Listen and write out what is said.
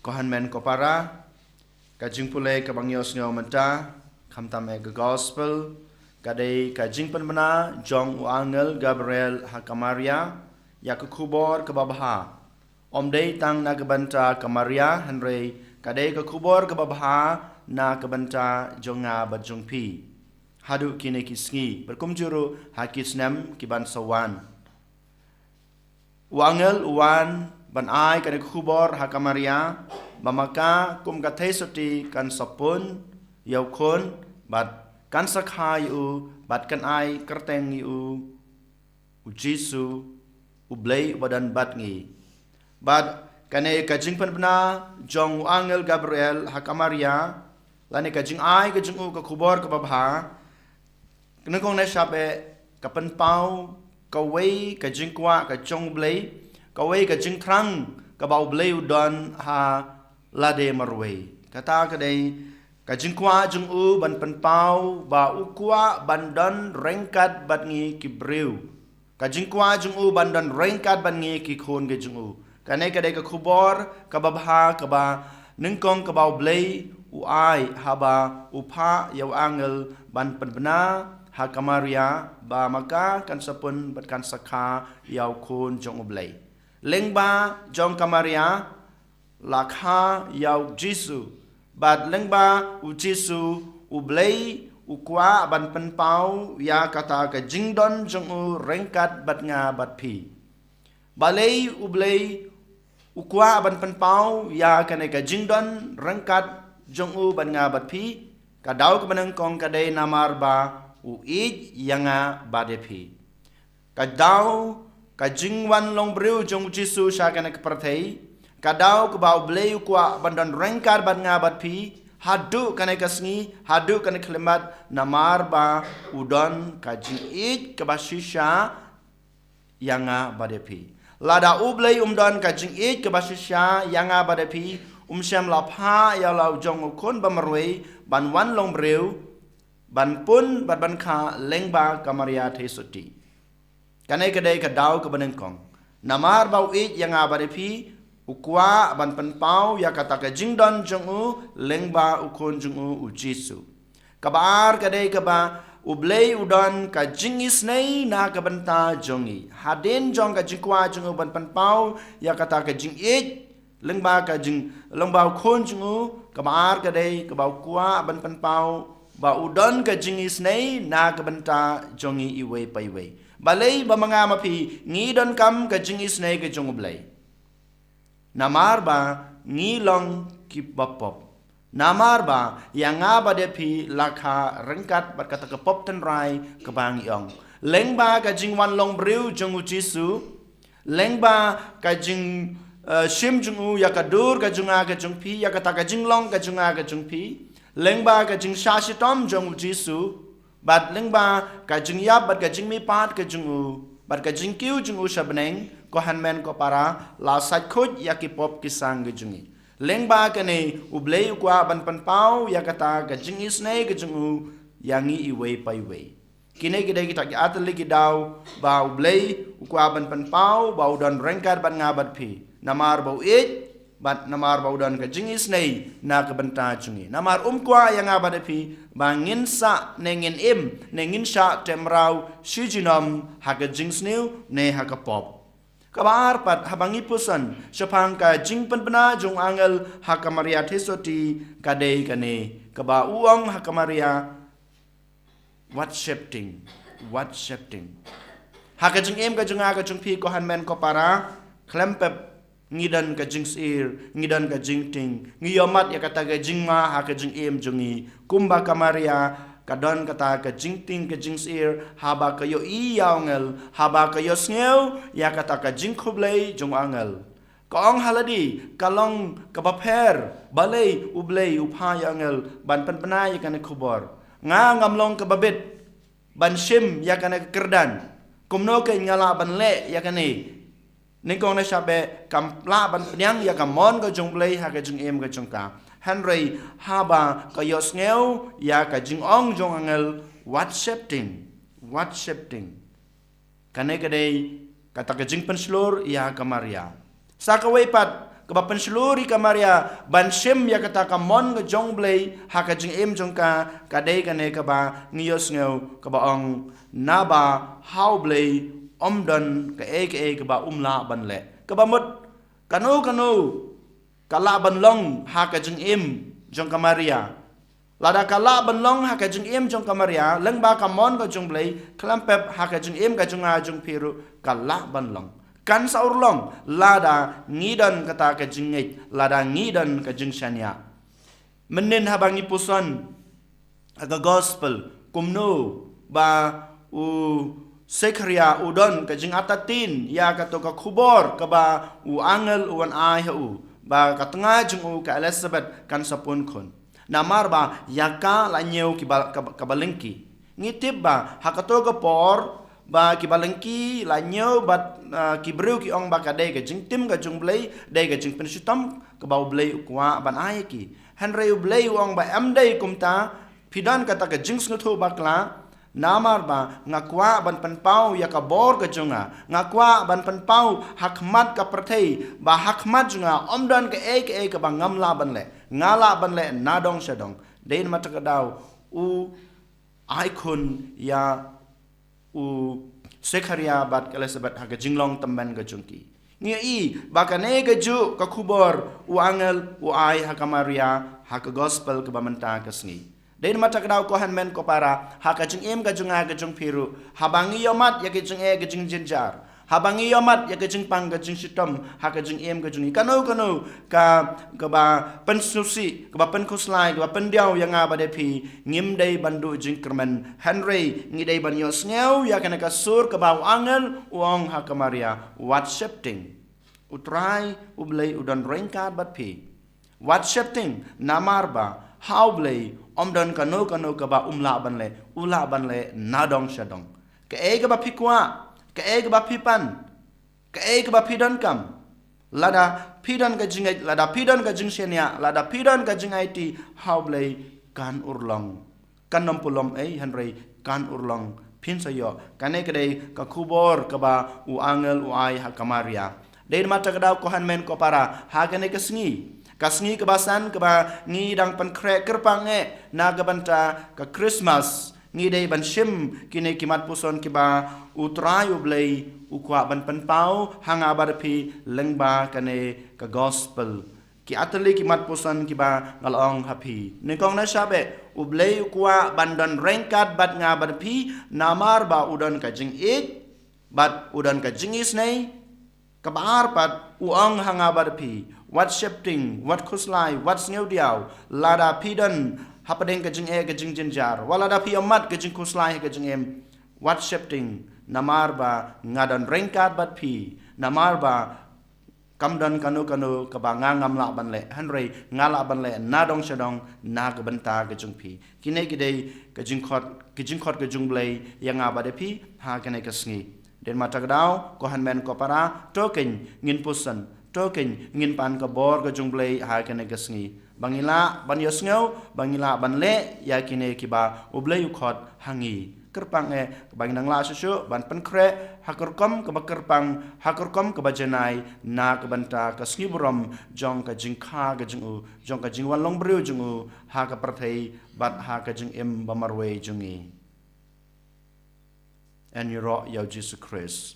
Kohan men ko para kajing pulai ka bangyos ngaw menta kam tam e gospel kadai kajing penmana jong u angel Gabriel hakamaria ya ku kubor ke babaha om dei tang na gebanta kamaria hanrei kadai ke kubor ke babaha na gebanta jonga bajong pi hadu kini kisngi berkumjuru hakisnam kiban sawan u angel uwan ban ai kadai kubor hakamaria bamaka kum kathai soti kan sapun yau khon bat kan sakhai u bat kan ai kerteng u Jisu u blai badan bat ngi bat kane kajing penbna jong u angel Gabriel hakamaria lani kajing ai kajing u ka khubor ka babha knengkong na shabe ka pen pau ka wei kajing kwa ka jong blai ka wei kajing thrang ka bau blai u don ha lade marway kata kadai kajing kwa jung u ban pen pau ba u kwa bandan rengkat bat ngi ki breu kajing kwa jung u bandan rengkat ban ngi ki khon ge jung u kanai kadai ka khubor ka babha ka ba ningkong ka bau blai u ai haba u pha yaw angel ban pen bna ha kamaria ba maka kan sapun bat kan sakha yaw khon jong u blai lengba jong kamaria lakha yaw Jisu bat lengba u Jisu u blai u kwa ban pen pau ya kata ka jingdon jong u rengkat bat nga bat pi balei u blai u kwa ban pen pau ya kane ka jingdon rengkat jong u ban nga bat pi ka dau ka banang kong ka dei namar ba u ij yanga bade pi ka dau ka jingwan long breu jong Jisu sha kane ka prathei kadau ke bau blei kwa bandan rengkar ban nga bat pi hadu kanai kasngi hadu kanai klemat namar ba udon kaji it ke basisha yanga badepi lada ublei umdon kaji it ke basisha yanga badepi syam lapha ya lau jong kon bamarwei ban wan long breu ban pun ban kha lengba kamaria thesuti kanai kadai kadau ke banengkong namar bau it yanga badepi ukwa ban pen pau ya kata ka jingdon jong u lengba ukon jong u Jisu kabar kadai kaba ublei udon ka jingis nei na ka banta jongi haden jong ka jingkwa jong u ban pen pau ya kata ka jing it lengba ka jing lengba ukon jong u kabar kadai kaba ukwa ban pen pau ba udon ka jingis nei na ka banta jongi iwe paiwe balei ba mga mapi ngidon kam ka jingis nei ka jong ublei namar ba ngilong ki bapop namar ba yang aba de pi lakha rengkat bat kata ke pop ten rai ke bang yong lengba ka jing wan long breu jong u Jisu lengba ka jing shim jong u ya ka dur ka junga ka jong pi ya kata ka jing long ka junga ka jong pi lengba ka jing shashitom jong u Jisu bat lengba ka jing yap bat ka jing mi pat ka jong u bat ka jing kiu jong u shabneng ko hanmen ko para la sat khut ya ki pop ki sang ge jungi lengba ka ne ublei kwa ban pan pau ya kata ga jing isnei ge jungu yangi iwe pai we kine ge dai kita ki atli ki dau ba ublei kwa ban pan pau ba udon rengkar ban nga bat phi namar bau it bat namar ba udon ga jing isnei na ka banta jungi namar kwa yang abad phi ba ngin sa nengin im nengin sha temrau shijinom ha ga jing sneu ne ha ka pop kabar pat habangi pusan syapang ka jing penbena jong angel hakamaria thesoti kadei kane kaba uang hakamaria what shifting haka jing em ka junga ka jung pi ko hanmen ko para klempep ngidan ka jing sir ngidan ka jing ting ngiyomat ya kata ka jing ma haka jing em jungi kumba kamaria kadon kata ka jing ting ka jing sir haba ka yo i yaungel haba ka yo sneu ya kata ka jing khublei jong angel kong haladi kalong kabapher balei ublei upha yaungel ban penpena ya kana khubor nga ngamlong kababit ban shim ya kana kerdan kumno ke ngala ban le ya kana ningkong na shabe kampla ban penyang ya kamon ka jong blei ha ka jing em ka jong ka Henry haba ka yosngeu ya ka jing ong jong angel what shifting kane kadai kata ka jing penslur ya ka Maria sakawai pat kaba penseluri kamaria ban shem ya kata ka mon ga jong blei ha ka jing em jong ka dei ka ne kaba ngiyos ngeu kaba ong naba how blei omdan ka e kaba umla ban le kaba mut kanu kala ban long ha ka jing em jong kamaria lada kala ban long ha ka jing em jong kamaria leng ba ka mon ga jong blei klampep ha ka jing em ga jong a jong piru kala ban long kan saur long lada ngidan kata ka jingit lada ngidan ka jing shania menin habangi pusan aga gospel kumno ba u sekria udon ka jing atatin ya ka to ka khubor ka ba u angel uan ai hu ba ka tengah jing u ka Elizabeth kan sapun khon namar ba yaka la nyeu ki ka balengki ngitip ba hakato ka por ba ki balengki la nyeu bat ki breu ki ong ba ka dei ka jing tim ka jung blei dei ka jing pensitam ka ba blei kwa ban ai ki henry blei ong ba am dei kumta pidan kata ka jing snuthu bakla namar ba ngakwa ban penpau ya ka bor ka junga ngakwa ban penpau hakmat ka perthei ba hakmat junga omdan ka ka ba ngamla ban le ngala ban le nadong sedong dein mata ka daw u icon ya u sekharia bat Elizabeth ha ka jinglong tamban ka jungki ngi i ba ka ne ka ju ka khubor u angel u ai ha ka Maria ha ka gospel ka bamanta ka sngi dein mata ka daw ko hanmen ko para ha ka jing em ka junga ka jung piru habangi yomat ya ka jing ka jing jinjar habangi yomat ya ka jing pang ka jing sitom ha ka jing em ka jungi kanu ka ba pensusi ka ba penkuslai ka ba pendiau yang aba de pi ngim dei bandu jing kermen Henry ngi dei ban yos ngeu ya kana ka sur ka ba angel uang ha ka Maria what shifting utrai ublei udan rengkat bat pi what shifting namar ba how blei omdan kanu ka ba umla ban le ula ban le nadong shadong ka ka ba pikwa ka ba pipan ka ba pidan kam lada pidan ka jingai lada pidan ka jingsenia lada pidan ka jingaiti how blei kan urlong kan nampulom Henry kan urlong pin sayo kane ka dei ka khubor ka ba u angel u ai ha ka Maria dei mata ka daw ko hanmen ko para ha kane ka sngi kasngi kebasan keba ngi dang pan krek kerpang na gabanta ka Christmas ngi dei ban shim kini kimat puson kiba utrayu blei ukwa ban pan pau hanga barpi lengba kane ka gospel ki atali kimat puson kiba ngalong happy nikong na sabe ublei ukwa bandan rengkat bat nga barpi namar ba udan ka jing it bat udan ka jingis nei kabar pat uang hanga barpi what shifting what kuslai what sneu diau lada pidan hapadeng ka jing ka jing jinjar walada pi amat ka jing kuslai ka jing em what shifting namar ba ngadan rengkat bat pi namar ba kamdan kanu ka ba ngam la ban le Henry ngala ban le nadong sedong na ka banta ka jing pi kine kidei ka jing khot ka jung blei yang aba de pi ha kane ka sngi den mata daw ko hanmen ko para token ngin pusan token ngin pan ka bor ka jungblei ha kane gasngi bangila ban yosngeu bangila ban le ya kine kiba ublei khot hangi kerpang bang la susu ban pen kre hakurkom ka kerpang hakurkom ka bajenai na ka banta ka sngiburom jong ka jingkha ka jingu jong ka jingwan long breu jungu ha ka prathei bat ha ka jing em bamarwe jungi and you rock your Jesus Christ.